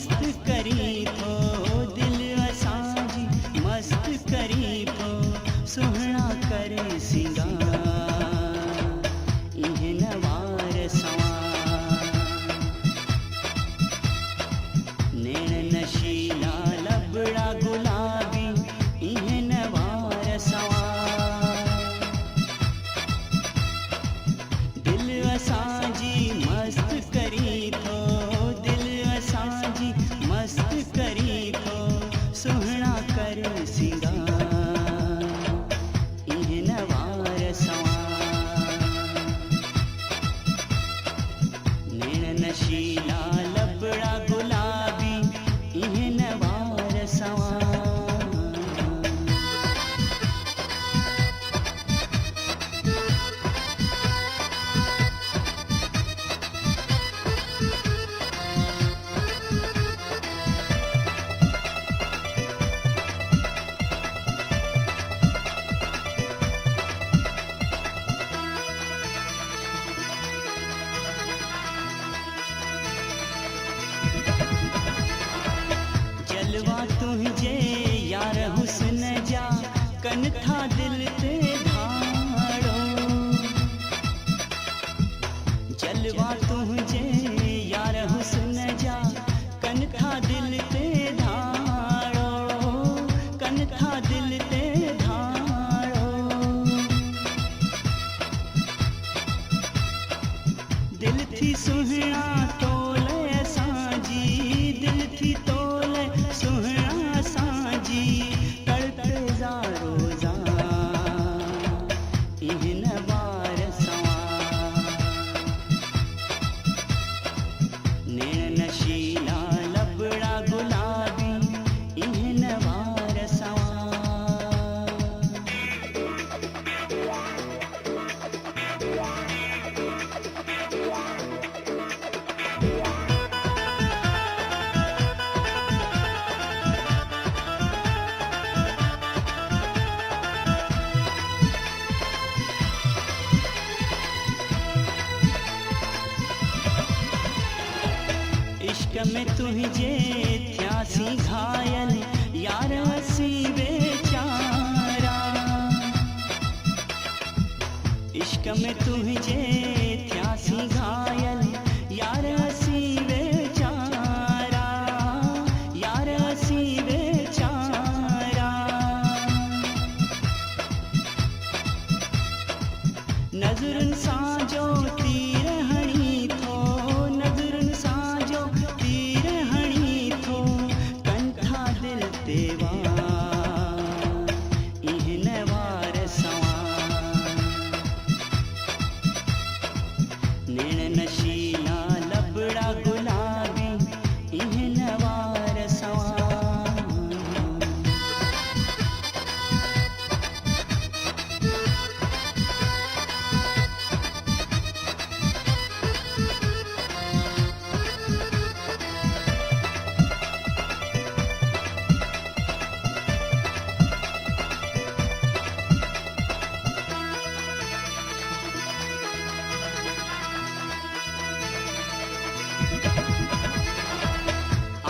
मस्त करी थो दिल असांजी मस्त करी थो सुहिणा करे सिंगार इहे नवार सवार नेण नशीला लबड़ा गुलाबी इहे नवार सवार दिल असांजी मस्त करी थो दिल असांजी मस्त करी थो सुहिणा करे सिंगार इहे नवार सवार नेण नशीला लबड़ा गुलाबी इहे नवार सवार जलवा तुझे यार हुस्न जा कन था दिल ते धाड़ो जलवा तुझे यार हुस्न जा कन था दिल ते धाड़ो कन था दिल ते धाड़ो दिल थी सुहिणा तोले असांजी दिल थी तोले सुहिणा असांजी तड़पे ज़ारो ज़ार इहे नवार सवार नेण नशीला लबड़ा गुलाबी इहे नवार सवार इश्क में तुझे थियासी घायल यार हसी बेचारा इश्क में तुझे थियासी घायल यार हसी बेचारा यार हसी बेचारा नज़रुनि सां जो तीर हणी थो नज़रुनि सां जो तीर हणी थो कंठा दिल ते वार इहे नवार सवार नेण नशीला लबड़ा गुलाबी इहे नवार सवार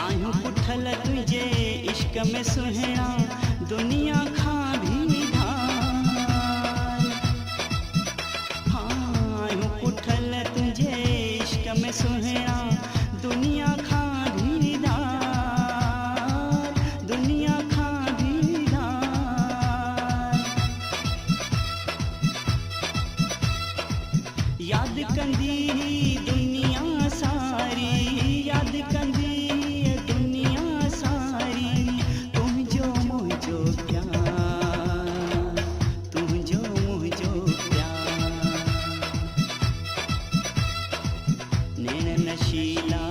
आहियूं पुठल तुझे इश्क में सुहिणा दुनिया खां भी धार हाँ आहियूं पुठल तुझे इश्क में सुहिणा दुनिया खां भी धार दुनिया खां भी धार याद कंदी दुनिया सारी याद कंदी दुनिया सारी तुझो मुझो प्यार तुझो मुझो प्यार नेण नशीला